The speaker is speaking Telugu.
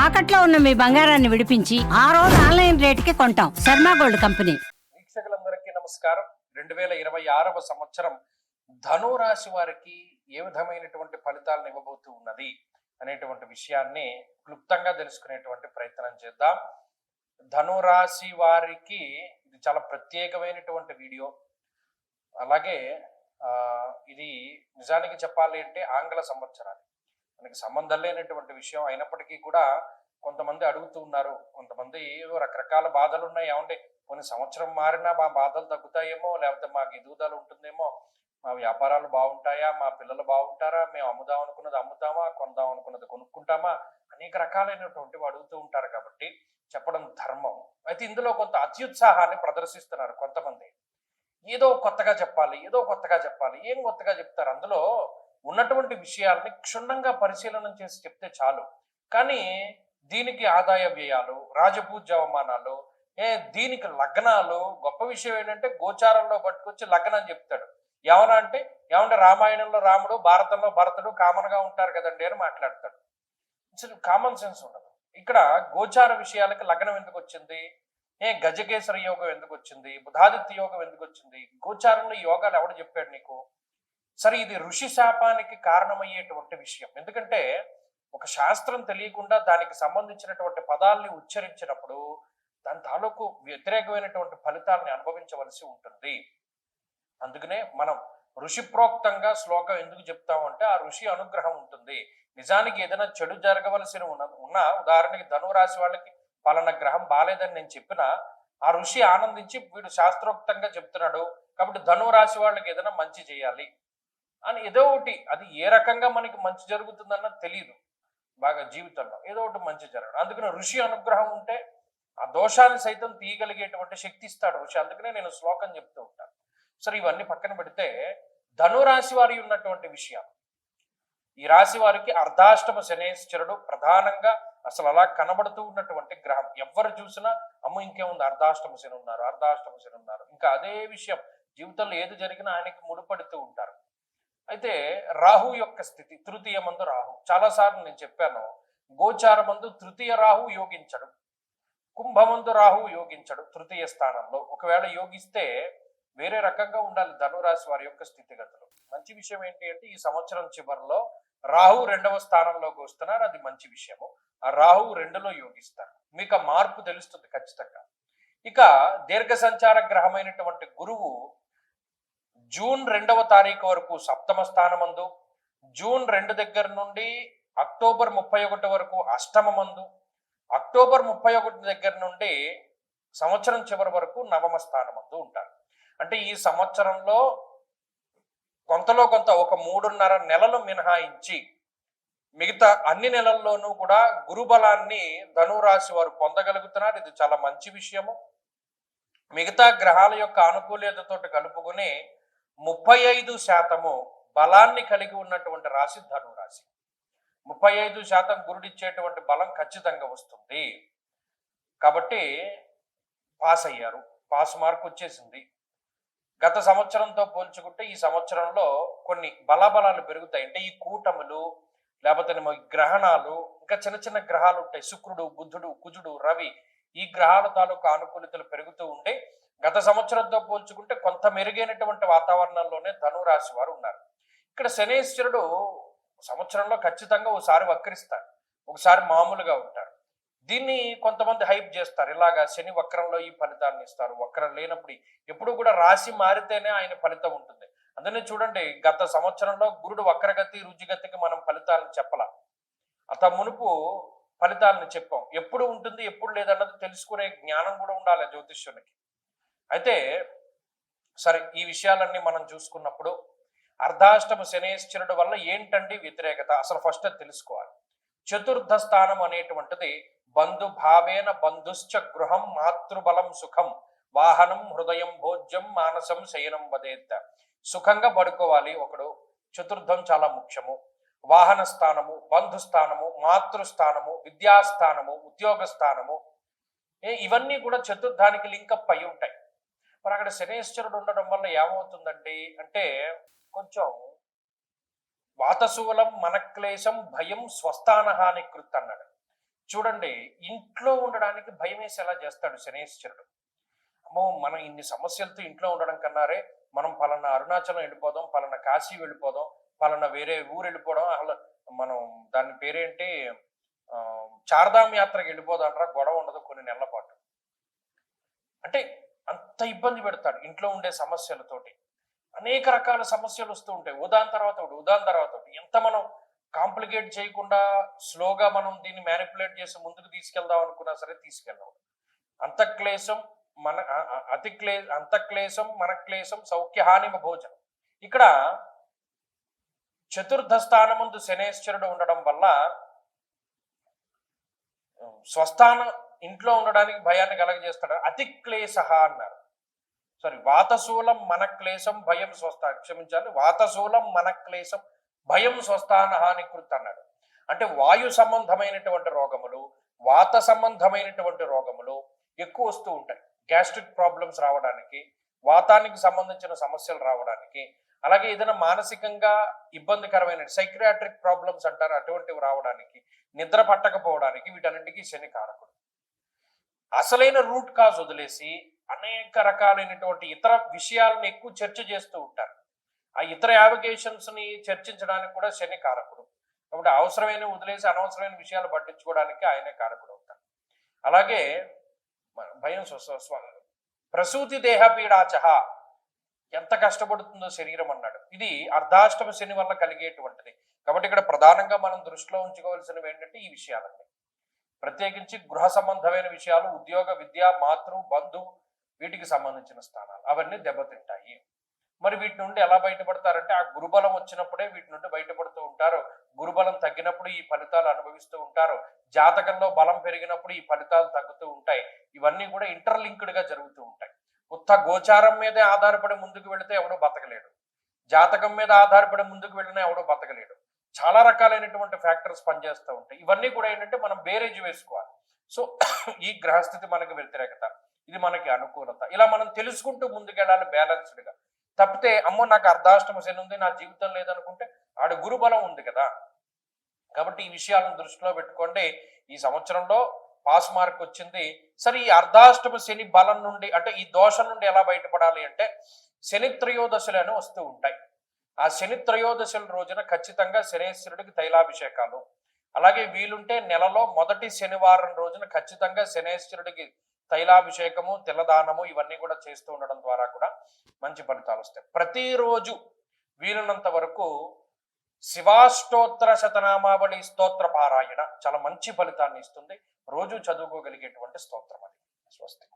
తాకట్లో ఉన్న మీ బంగారాన్ని విడిపించి ఆ రోజు ఆన్లైన్ రేటుకి కొంటాం. Sharma gold company. వీక్షకులందరికీ నమస్కారం. 2026వ సంవత్సరం ధను రాశి వారికి ఏ విధమైనటువంటి ఫలితాలను ఇవ్వబోతూ ఉన్నది అనేటువంటి విషయాన్ని క్లుప్తంగా తెలుసుకునేటువంటి ప్రయత్నం చేద్దాం. ధను రాశి వారికి ఇది చాలా ప్రత్యేకమైనటువంటి వీడియో. అలాగే ఇది నిజానికి చెప్పాలి అంటే ఆంగ్ల సంవత్సరాలు మనకి సంబంధం లేనటువంటి విషయం అయినప్పటికీ కూడా కొంతమంది అడుగుతూ ఉన్నారు. కొంతమంది ఏదో రకరకాల బాధలు ఉన్నాయి. ఏమంటే కొన్ని సంవత్సరం మారినా మా బాధలు తగ్గుతాయేమో, లేకపోతే మాకు ఎదుగుదల ఉంటుందేమో, మా వ్యాపారాలు బాగుంటాయా, మా పిల్లలు బాగుంటారా, మేము అమ్ముదాం అనుకున్నది అమ్ముతామా, కొందాం అనుకున్నది కొనుక్కుంటామా, అనేక రకాలైనటువంటివి అడుగుతూ ఉంటారు. కాబట్టి చెప్పడం ధర్మం. అయితే ఇందులో కొంత అత్యుత్సాహాన్ని ప్రదర్శిస్తున్నారు కొంతమంది. ఏదో కొత్తగా చెప్పాలి, ఏదో కొత్తగా చెప్పాలి. ఏం కొత్తగా చెప్తారు? అందులో ఉన్నటువంటి విషయాల్ని క్షుణ్ణంగా పరిశీలన చేసి చెప్తే చాలు. కానీ దీనికి ఆదాయ వ్యయాలు, రాజపూజ్య అవమానాలు, దీనికి లగ్నాలు. గొప్ప విషయం ఏంటంటే గోచారంలో పట్టుకొచ్చి లగ్నం చెప్తాడు. ఏమన్నా అంటే ఏమంటే రామాయణంలో రాముడు, భారతంలో భరతుడు కామన్ గా ఉంటారు కదండి అని మాట్లాడతాడు. అసలు కామన్ సెన్స్ ఉండదు. ఇక్కడ గోచార విషయాలకి లగ్నం ఎందుకు వచ్చింది, గజకేసరి యోగం ఎందుకు వచ్చింది, బుధాదిత్య యోగం ఎందుకు వచ్చింది, గోచారంలో యోగాలు ఎవడు చెప్పాడు నీకు? సరే, ఇది ఋషి శాపానికి కారణమయ్యేటువంటి విషయం. ఎందుకంటే ఒక శాస్త్రం తెలియకుండా దానికి సంబంధించినటువంటి పదాలని ఉచ్చరించినప్పుడు దాని తాలూకు వ్యతిరేకమైనటువంటి ఫలితాలని అనుభవించవలసి ఉంటుంది. అందుకనే మనం ఋషిప్రోక్తంగా శ్లోకం ఎందుకు చెప్తామంటే ఆ ఋషి అనుగ్రహం ఉంటుంది. నిజానికి ఏదైనా చెడు జరగవలసిన ఉన్న ఉదాహరణకి ధనురాశి వాళ్ళకి పలానా గ్రహం బాలేదని నేను చెప్పినా ఆ ఋషి ఆనందించి వీడు శాస్త్రోక్తంగా చెప్తున్నాడు కాబట్టి ధనురాశి వాళ్ళకి ఏదైనా మంచి చేయాలి అని ఏదో ఒకటి, అది ఏ రకంగా మనకి మంచి జరుగుతుందన్నది తెలియదు. బాగా జీవితంలో ఏదో ఒకటి మంచి జరగడం. అందుకని ఋషి అనుగ్రహం ఉంటే ఆ దోషాన్ని సైతం తీయగలిగేటువంటి శక్తి ఇస్తాడు ఋషి. అందుకనే నేను శ్లోకం చెప్తూ ఉంటాను. సరే, ఇవన్నీ పక్కన పెడితే ధనురాశి వారి ఉన్నటువంటి విషయాలు. ఈ రాశి వారికి అర్ధాష్టమ శనేశ్వరుడు ప్రధానంగా అసలు అలా కనబడుతూ ఉన్నటువంటి గ్రహం. ఎవరు చూసినా అమ్మ ఇంకేముంది, అర్ధాష్టమ శని ఉన్నారు, అర్ధాష్టమ శని ఉన్నారు. ఇంకా అదే విషయం జీవితంలో ఏది జరిగినా ఆయనకి ముడిపడుతూ ఉంటారు. అయితే రాహు యొక్క స్థితి, తృతీయ మందు రాహు. చాలాసార్లు నేను చెప్పాను, గోచారమందు తృతీయ రాహు యోగించడు, కుంభమందు రాహు యోగించడు తృతీయ స్థానంలో. ఒకవేళ యోగిస్తే వేరే రకంగా ఉండాలి ధనురాశి వారి యొక్క స్థితిగతులు. మంచి విషయం ఏంటి అంటే ఈ సంవత్సరం చివరిలో రాహు 2వ స్థానంలోకి వస్తున్నారు. అది మంచి విషయము. ఆ రాహు 2లో యోగిస్తారు. మీకు ఆ మార్పు తెలుస్తుంది ఖచ్చితంగా. ఇక దీర్ఘ సంచార గ్రహమైనటువంటి గురువు జూన్ 2వ తారీఖు వరకు సప్తమ స్థానమందు, జూన్ 2 దగ్గర నుండి అక్టోబర్ 31 వరకు అష్టమమందు, అక్టోబర్ 31 దగ్గర నుండి సంవత్సరం చివరి వరకు నవమ స్థానమందు ఉంటారు. అంటే ఈ సంవత్సరంలో కొంతలో కొంత ఒక 3.5 నెలలు మినహాయించి మిగతా అన్ని నెలల్లోనూ కూడా గురుబలాన్ని ధనురాశి వారు పొందగలుగుతున్నారు. ఇది చాలా మంచి విషయము. మిగతా గ్రహాల యొక్క అనుకూల్యతతో కలుపుకుని 35% బలాన్ని కలిగి ఉన్నటువంటి రాశి ధనురాశి. 35% గురుడిచ్చేటువంటి బలం ఖచ్చితంగా వస్తుంది. కాబట్టి పాస్ అయ్యారు, పాస్ మార్క్ వచ్చేసింది. గత సంవత్సరంతో పోల్చుకుంటే ఈ సంవత్సరంలో కొన్ని బలాబలాలు పెరుగుతాయి. అంటే ఈ కూటములు, లేకపోతే గ్రహణాలు, ఇంకా చిన్న చిన్న గ్రహాలు ఉంటాయి, శుక్రుడు, బుధుడు, కుజుడు, రవి, ఈ గ్రహాల తాలూకు అనుకూలితలు పెరుగుతూ ఉంటే గత సంవత్సరంతో పోల్చుకుంటే కొంత మెరుగైనటువంటి వాతావరణంలోనే ధనురాశి వారు ఉన్నారు. ఇక్కడ శనేశ్వరుడు సంవత్సరంలో ఖచ్చితంగా ఒకసారి వక్రిస్తారు, ఒకసారి మామూలుగా ఉంటారు. దీన్ని కొంతమంది హైప్ చేస్తారు, ఇలాగా శని వక్రంలో ఈ ఫలితాన్ని ఇస్తారు, వక్రం లేనప్పుడు. ఎప్పుడు కూడా రాశి మారితేనే ఆయన ఫలితం ఉంటుంది. అందుకని చూడండి, గత సంవత్సరంలో గురుడు వక్రగతి రుచిగతికి మనం ఫలితాలను చెప్పలా, అంత మునుపు ఫలితాలను చెప్పాం. ఎప్పుడు ఉంటుంది ఎప్పుడు లేదన్నది తెలుసుకునే జ్ఞానం కూడా ఉండాలి జ్యోతిష్యునికి. అయితే సరే, ఈ విషయాలన్నీ మనం చూసుకున్నప్పుడు అర్ధాష్టమ శనేశ్వరుడు వల్ల ఏంటండి వ్యతిరేకత, అసలు ఫస్ట్ తెలుసుకోవాలి. చతుర్థ స్థానం అనేటువంటిది బంధు భావేన బంధుశ్చ గృహం మాతృబలం సుఖం వాహనం హృదయం భోజ్యం మానసం శయనం వదేత్త. సుఖంగా పడుకోవాలి ఒకడు, చతుర్థం చాలా ముఖ్యము. వాహన స్థానము, బంధు స్థానము, మాతృస్థానము, విద్యాస్థానము, ఉద్యోగ స్థానము, ఇవన్నీ కూడా చతుర్థానికి లింకప్ అయి ఉంటాయి. మరి అక్కడ శనేశ్వరుడు ఉండడం వల్ల ఏమవుతుందండి అంటే కొంచెం వాతశూలం మనక్లేశం భయం స్వస్థాన హాని కృత్ అన్నాడు. చూడండి, ఇంట్లో ఉండడానికి భయం వేసి ఎలా చేస్తాడు శనేశ్వరుడు. అమ్మో, మనం ఇన్ని సమస్యలతో ఇంట్లో ఉండడం కన్నారే మనం పలానా అరుణాచలం వెళ్ళిపోదాం, పలానా కాశీ వెళ్ళిపోదాం, పలానా వేరే ఊరు వెళ్ళిపోవడం, అసలు మనం దాని పేరేంటి ఆ, చార్ధామ్ యాత్రకి వెళ్ళిపోదాంట్రా, గొడవ ఉండదు కొన్ని నెలల పాటు. అంటే అంత ఇబ్బంది పెడతాడు ఇంట్లో ఉండే సమస్యలతోటి. అనేక రకాల సమస్యలు వస్తూ ఉంటాయి, ఉదాహరణ తర్వాత ఒకటి, ఉదాహరణ తర్వాత ఒకటి. ఎంత మనం కాంప్లికేట్ చేయకుండా స్లోగా మనం దీన్ని మ్యానిపులేట్ చేసి ముందుకు తీసుకెళ్దాం అనుకున్నా సరే తీసుకెళ్దాం. అంతఃక్లేశం మన అంతఃక్లేశం మన క్లేశం సౌఖ్యహానిమ భోజనం. ఇక్కడ చతుర్థ స్థానముందు శనేశ్వరుడు ఉండడం వల్ల స్వస్థానం ఇంట్లో ఉండడానికి భయాన్ని కలగజేస్తాడు. అతి క్లేశ అన్నారు. సారీ, వాతశూలం మన క్లేశం భయం క్షమించాలి, వాతశూలం మన క్లేశం భయం స్వస్థాన హాని కృత్ అన్నాడు. అంటే వాయు సంబంధమైనటువంటి రోగములు, వాత సంబంధమైనటువంటి రోగములు ఎక్కువ వస్తూ ఉంటాయి. గ్యాస్ట్రిక్ ప్రాబ్లమ్స్ రావడానికి, వాతానికి సంబంధించిన సమస్యలు రావడానికి, అలాగే ఏదైనా మానసికంగా ఇబ్బందికరమైన సైక్రియాట్రిక్ ప్రాబ్లమ్స్ అంటారు, అటువంటివి రావడానికి, నిద్ర పట్టకపోవడానికి, వీటన్నింటికీ శని కారకుడు. అసలైన రూట్ కాజ్ వదిలేసి అనేక రకాలైనటువంటి ఇతర విషయాలను ఎక్కువ చర్చ చేస్తూ ఉంటారు. ఆ ఇతర యావిగేషన్స్ ని చర్చించడానికి కూడా శని కారకుడు. కాబట్టి అవసరమైన వదిలేసి అనవసరమైన విషయాలు పట్టించుకోవడానికి ఆయనే కారకుడు అవుతాడు. అలాగే భయం ప్రసూతి దేహ పీడాచహ, ఎంత కష్టపడుతుందో శరీరం అన్నాడు. ఇది అర్ధాష్టమ శని వల్ల కలిగేటువంటిది. కాబట్టి ఇక్కడ ప్రధానంగా మనం దృష్టిలో ఉంచుకోవాల్సినవి ఏంటంటే ఈ విషయాలన్నీ. ప్రత్యేకించి గృహ సంబంధమైన విషయాలు, ఉద్యోగ, విద్య, మాతృ, బంధు, వీటికి సంబంధించిన స్థానాలు అవన్నీ దెబ్బతింటాయి. మరి వీటి నుండి ఎలా బయటపడతారంటే ఆ గురుబలం వచ్చినప్పుడే వీటి నుండి బయటపడుతూ ఉంటారు. గురుబలం తగ్గినప్పుడు ఈ ఫలితాలు అనుభవిస్తూ ఉంటారు. జాతకంలో బలం పెరిగినప్పుడు ఈ ఫలితాలు తగ్గుతూ ఉంటాయి. ఇవన్నీ కూడా ఇంటర్లింక్డ్ గా జరుగుతూ ఉంటాయి. ఉత్త గోచారం మీదే ఆధారపడి ముందుకు వెళితే ఎవడో బతకలేడు, జాతకం మీద ఆధారపడి ముందుకు వెళ్ళినా ఎవడో బతకలేడు. చాలా రకాలైనటువంటి ఫ్యాక్టర్స్ పనిచేస్తూ ఉంటాయి. ఇవన్నీ కూడా ఏంటంటే మనం బేరేజ్ వేసుకోవాలి. సో ఈ గ్రహస్థితి మనకి వ్యతిరేకత, ఇది మనకి అనుకూలత, ఇలా మనం తెలుసుకుంటూ ముందుకెళ్ళాలి బ్యాలెన్స్డ్గా. తప్పితే అమ్మో నాకు అర్ధాష్టమ శని ఉంది, నా జీవితం లేదనుకుంటే ఆడ గురుబలం ఉంది కదా. కాబట్టి ఈ విషయాలను దృష్టిలో పెట్టుకోండి. ఈ సంవత్సరంలో పాస్ మార్క్ వచ్చింది. సరే, ఈ అర్ధాష్టమ శని బలం నుండి అంటే ఈ దోషం నుండి ఎలా బయటపడాలి అంటే శని త్రయోదశలు అని వస్తూ ఉంటాయి. ఆ శని త్రయోదశల రోజున ఖచ్చితంగా శనేశ్వరుడికి తైలాభిషేకాలు, అలాగే వీలుంటే నెలలో మొదటి శనివారం రోజున ఖచ్చితంగా శనేశ్వరుడికి తైలాభిషేకము, తిలదానము ఇవన్నీ కూడా చేస్తూ ఉండడం ద్వారా కూడా మంచి ఫలితాలు వస్తాయి. ప్రతిరోజు వీలున్నంత వరకు శివాష్టోత్తర శతనామావళి స్తోత్ర పారాయణ చాలా మంచి ఫలితాన్ని ఇస్తుంది. రోజు చదువుకోగలిగేటువంటి స్తోత్రం అది. స్వస్తి.